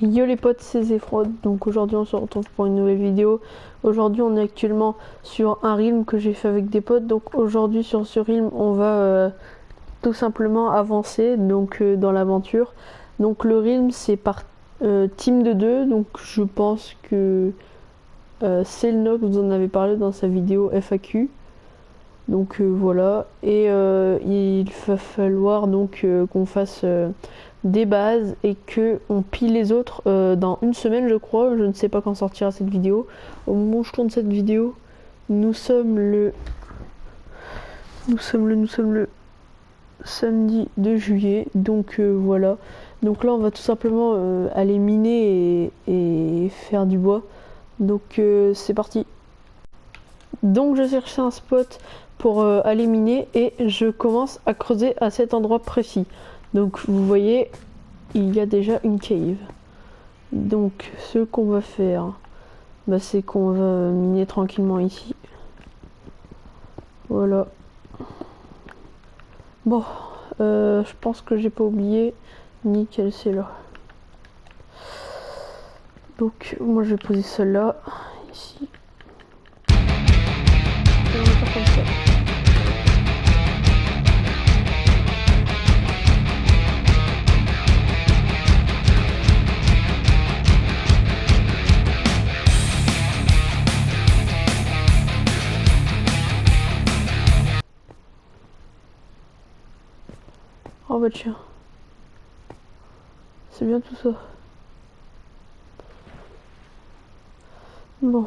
Yo les potes, c'est Zefrod. Donc aujourd'hui on se retrouve pour une nouvelle vidéo. Aujourd'hui on est actuellement sur un realm que j'ai fait avec des potes. Donc aujourd'hui sur ce realm on va tout simplement avancer donc dans l'aventure. Donc le realm c'est par team de 2. Donc je pense que Selnox vous en avez parlé dans sa vidéo FAQ. Donc voilà. Et il va falloir donc qu'on fasse des bases et que on pille les autres dans une semaine je crois. Je ne sais pas quand sortira cette vidéo. Au moment où je tourne cette vidéo, nous sommes le samedi 2 juillet. Donc voilà. Donc là on va tout simplement aller miner et faire du bois. Donc c'est parti. Donc je cherchais un spot pour aller miner et je commence à creuser à cet endroit précis. Donc vous voyez, il y a déjà une cave. Donc ce qu'on va faire, bah, c'est qu'on va miner tranquillement ici. Voilà. Bon, je pense que j'ai pas oublié. Nickel, c'est là. Donc moi je vais poser celle-là, ici. Et on va faire comme ça. Oh bah tiens, c'est bien tout ça. Bon,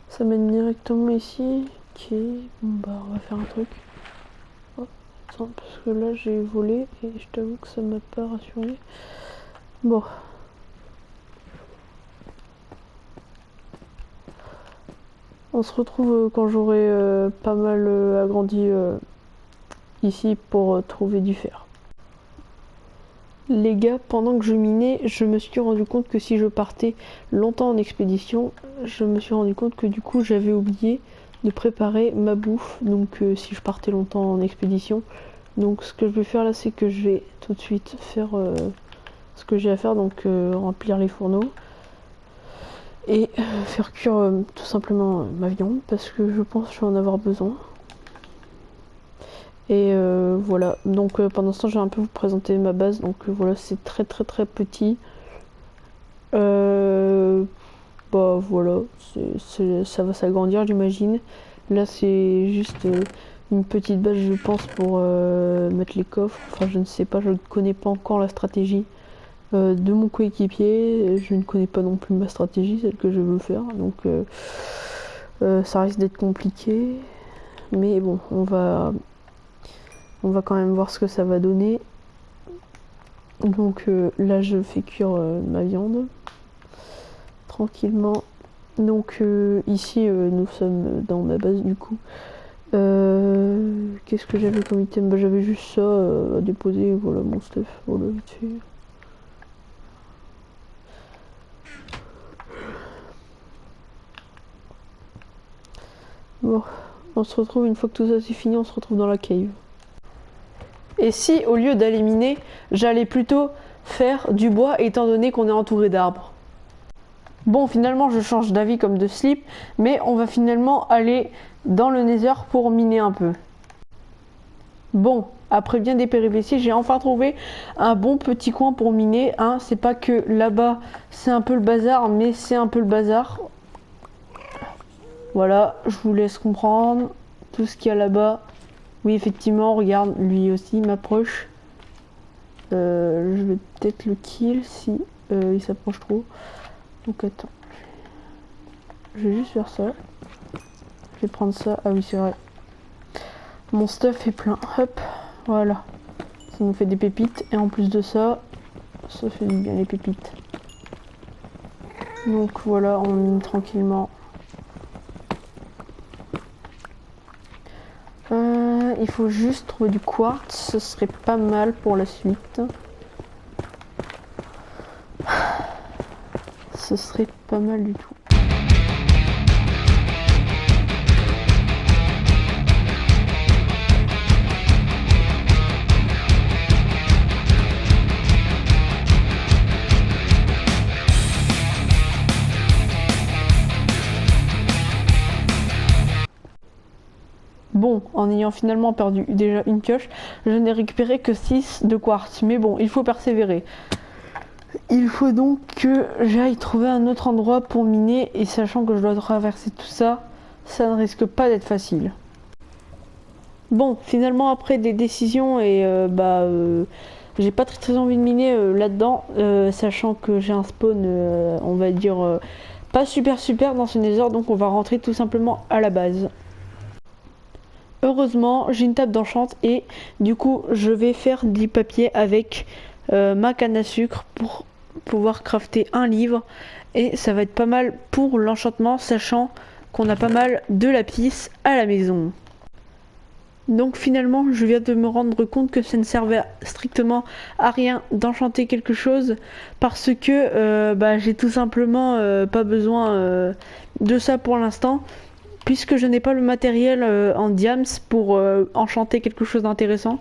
ça mène directement ici. Ok, bon bah on va faire un truc. Oh, attends, parce que là j'ai volé et je t'avoue que ça m'a pas rassuré. Bon. On se retrouve quand j'aurai pas mal agrandi ici pour trouver du fer. Les gars, pendant que je minais, je me suis rendu compte que si je partais longtemps en expédition, je me suis rendu compte que du coup j'avais oublié de préparer ma bouffe. Donc si je partais longtemps en expédition. Donc ce que je vais faire là, c'est que je vais tout de suite faire ce que j'ai à faire. Donc remplir les fourneaux. Et faire cuire tout simplement ma viande. Parce que je pense que je vais en avoir besoin. Et voilà, donc pendant ce temps je vais un peu vous présenter ma base. Donc voilà, c'est très petit. Bah voilà, ça va s'agrandir j'imagine. Là c'est juste une petite base je pense pour mettre les coffres. Enfin je ne sais pas, je ne connais pas encore la stratégie de mon coéquipier. Je ne connais pas non plus ma stratégie, celle que je veux faire. Donc ça risque d'être compliqué. Mais bon, on va quand même voir ce que ça va donner. Donc là je fais cuire ma viande tranquillement. Donc ici nous sommes dans ma base du coup. Qu'est-ce que j'avais comme item? Bah, j'avais juste ça à déposer. Voilà mon stuff. Voilà vite fait. Bon, on se retrouve une fois que tout ça c'est fini, on se retrouve dans la cave. Et si au lieu d'aller miner, j'allais plutôt faire du bois étant donné qu'on est entouré d'arbres. Bon, finalement je change d'avis comme de slip, mais on va finalement aller dans le Nether pour miner un peu. Bon, après bien des péripéties, j'ai enfin trouvé un bon petit coin pour miner. Hein. C'est pas que là-bas c'est un peu le bazar, mais c'est un peu le bazar. Voilà, je vous laisse comprendre tout ce qu'il y a là-bas. Oui, effectivement, regarde, lui aussi m'approche. Je vais peut-être le kill si il s'approche trop. Donc attends. Je vais juste faire ça. Je vais prendre ça. Ah oui, c'est vrai. Mon stuff est plein. Hop, voilà. Ça nous fait des pépites. Et en plus de ça, ça fait du bien les pépites. Donc voilà, on mine tranquillement. Il faut juste trouver du quartz, ce serait pas mal pour la suite. Ce serait pas mal du tout. bon, en ayant finalement perdu déjà une pioche, je n'ai récupéré que 6 de quartz. Mais bon, il faut persévérer. Il faut donc que j'aille trouver un autre endroit pour miner, et sachant que je dois traverser tout ça, ça ne risque pas d'être facile. Bon, finalement après des décisions et j'ai pas très envie de miner là-dedans, sachant que j'ai un spawn, on va dire, pas super dans ce nether, donc on va rentrer tout simplement à la base. Heureusement, j'ai une table d'enchant et du coup, je vais faire du papier avec ma canne à sucre pour pouvoir crafter un livre, et ça va être pas mal pour l'enchantement, sachant qu'on a pas mal de lapis à la maison. Donc finalement, je viens de me rendre compte que ça ne servait strictement à rien d'enchanter quelque chose, parce que j'ai tout simplement pas besoin de ça pour l'instant, puisque je n'ai pas le matériel en diams pour enchanter quelque chose d'intéressant.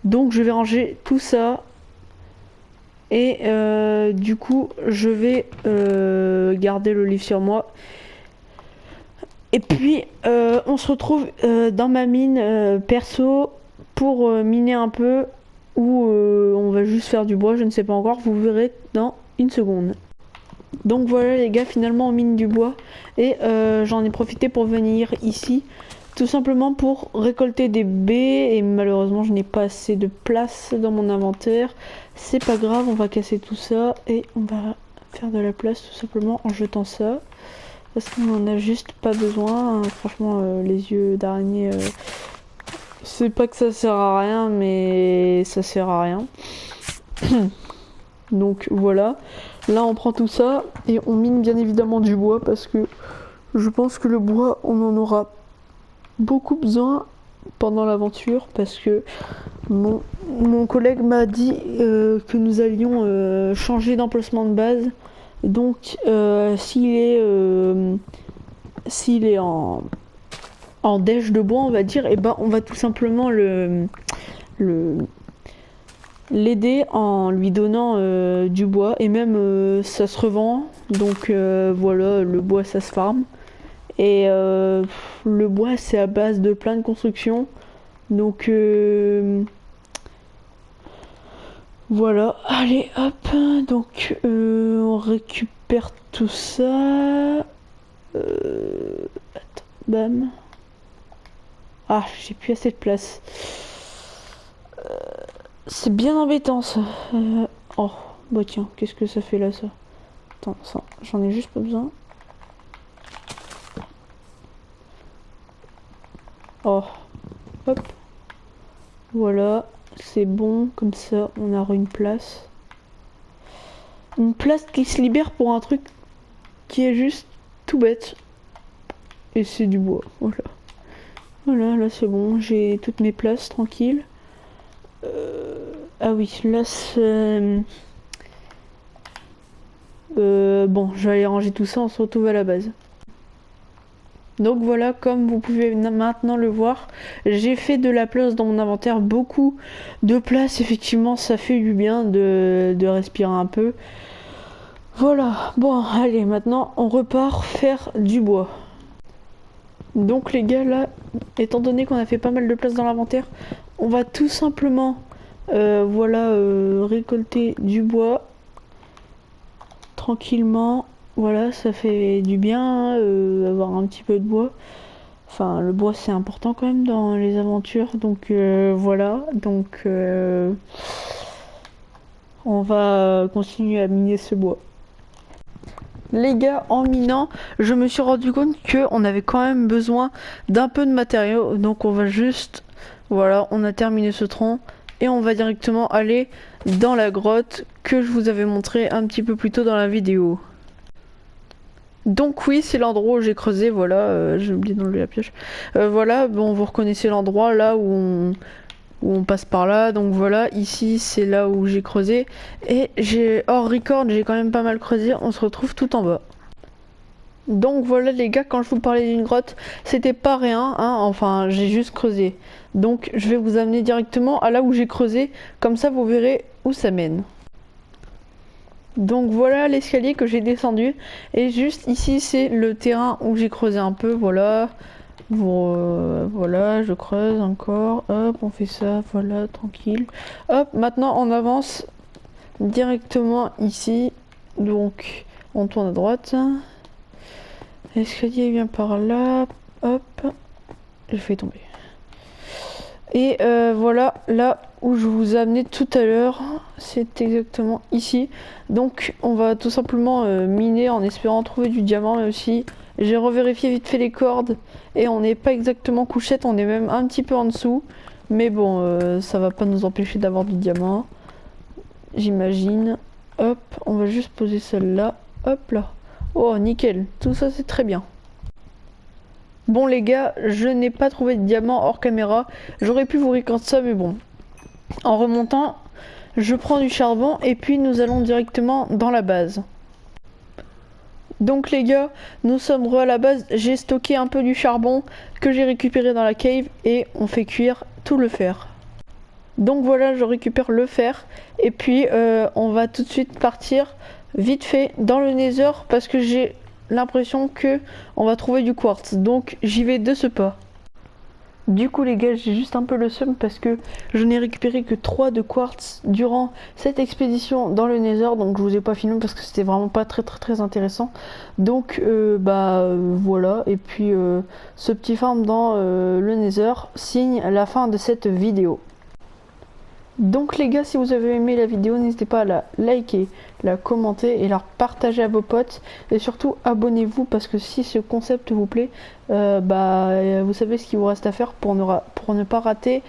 Donc je vais ranger tout ça, et du coup je vais garder le livre sur moi. Et puis on se retrouve dans ma mine perso pour miner un peu, ou on va juste faire du bois, je ne sais pas encore, vous verrez dans une seconde. Donc voilà les gars, finalement on mine du bois, et j'en ai profité pour venir ici, tout simplement pour récolter des baies, et malheureusement je n'ai pas assez de place dans mon inventaire. C'est pas grave, on va casser tout ça et on va faire de la place tout simplement en jetant ça. Parce qu'on en a juste pas besoin. Franchement, les yeux d'araignée, c'est pas que ça sert à rien, mais ça sert à rien. Donc voilà. Là, on prend tout ça et on mine bien évidemment du bois, parce que je pense que le bois, on en aura beaucoup besoin pendant l'aventure, parce que mon collègue m'a dit que nous allions changer d'emplacement de base. Donc s'il est en dèche de bois, on va dire, et on va tout simplement l'aider en lui donnant du bois, et même ça se revend. Donc voilà, le bois ça se farme, et le bois c'est à base de plein de constructions. Donc voilà, allez hop, donc on récupère tout ça. Attends, bam. Ah, j'ai plus assez de place. C'est bien embêtant ça. Oh, bah tiens, qu'est-ce que ça fait là ça? Attends, ça, j'en ai juste pas besoin. Oh, hop. Voilà. C'est bon, comme ça on aura une place. Une place qui se libère pour un truc qui est juste tout bête. Et c'est du bois, voilà. Voilà, là c'est bon, j'ai toutes mes places tranquilles. Ah oui, là c'est... bon, je vais aller ranger tout ça, on se retrouve à la base. Donc voilà, comme vous pouvez maintenant le voir, j'ai fait de la place dans mon inventaire, beaucoup de place. Effectivement, ça fait du bien de respirer un peu. Voilà, bon, allez, maintenant on repart faire du bois. Donc les gars, là, étant donné qu'on a fait pas mal de place dans l'inventaire, on va tout simplement récolter du bois tranquillement. Voilà, ça fait du bien avoir un petit peu de bois. Enfin, le bois c'est important quand même dans les aventures. Donc voilà, donc on va continuer à miner ce bois. Les gars, en minant, je me suis rendu compte qu'on avait quand même besoin d'un peu de matériaux. Donc on va juste... Voilà, on a terminé ce tronc. Et on va directement aller dans la grotte que je vous avais montré un petit peu plus tôt dans la vidéo. Donc oui, c'est l'endroit où j'ai creusé, voilà, j'ai oublié d'enlever la pioche. Voilà, bon, vous reconnaissez l'endroit là où on passe par là. Donc voilà, ici c'est là où j'ai creusé. Et j'ai hors record, j'ai quand même pas mal creusé, on se retrouve tout en bas. Donc voilà les gars, quand je vous parlais d'une grotte, c'était pas rien, hein, enfin j'ai juste creusé. Donc je vais vous amener directement à là où j'ai creusé, comme ça vous verrez où ça mène. Donc voilà l'escalier que j'ai descendu, et juste ici c'est le terrain où j'ai creusé un peu, voilà. Voilà, je creuse encore. Hop, on fait ça, voilà, tranquille. Hop, maintenant on avance directement ici. Donc, on tourne à droite. L'escalier vient par là. Hop, je fais tomber. Et voilà, là où je vous ai amené tout à l'heure, c'est exactement ici. Donc on va tout simplement miner en espérant trouver du diamant, mais aussi j'ai revérifié vite fait les cordes et on n'est pas exactement couchette, on est même un petit peu en dessous. Mais bon, ça va pas nous empêcher d'avoir du diamant, j'imagine. Hop, on va juste poser celle-là. Hop là. Oh nickel, tout ça c'est très bien. Bon les gars, je n'ai pas trouvé de diamant hors caméra. J'aurais pu vous raconter ça, mais bon. En remontant, je prends du charbon et puis nous allons directement dans la base. Donc les gars, nous sommes à la base. J'ai stocké un peu du charbon que j'ai récupéré dans la cave et on fait cuire tout le fer. Donc voilà, je récupère le fer et puis on va tout de suite partir vite fait dans le Nether parce que j'ai l'impression que on va trouver du quartz, donc j'y vais de ce pas. Du coup les gars, j'ai juste un peu le seum parce que je n'ai récupéré que 3 de quartz durant cette expédition dans le Nether, donc je vous ai pas filmé parce que c'était vraiment pas très intéressant. Donc voilà, et puis ce petit farm dans le Nether signe la fin de cette vidéo. Donc les gars, si vous avez aimé la vidéo, n'hésitez pas à la liker, la commenter et la partager à vos potes. Et surtout abonnez-vous parce que si ce concept vous plaît, vous savez ce qu'il vous reste à faire pour ne pas rater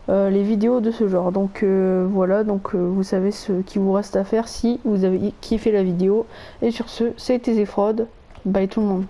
les vidéos de ce genre. Donc voilà, vous savez ce qu'il vous reste à faire si vous avez kiffé la vidéo. Et sur ce, c'était Zefrod. Bye tout le monde.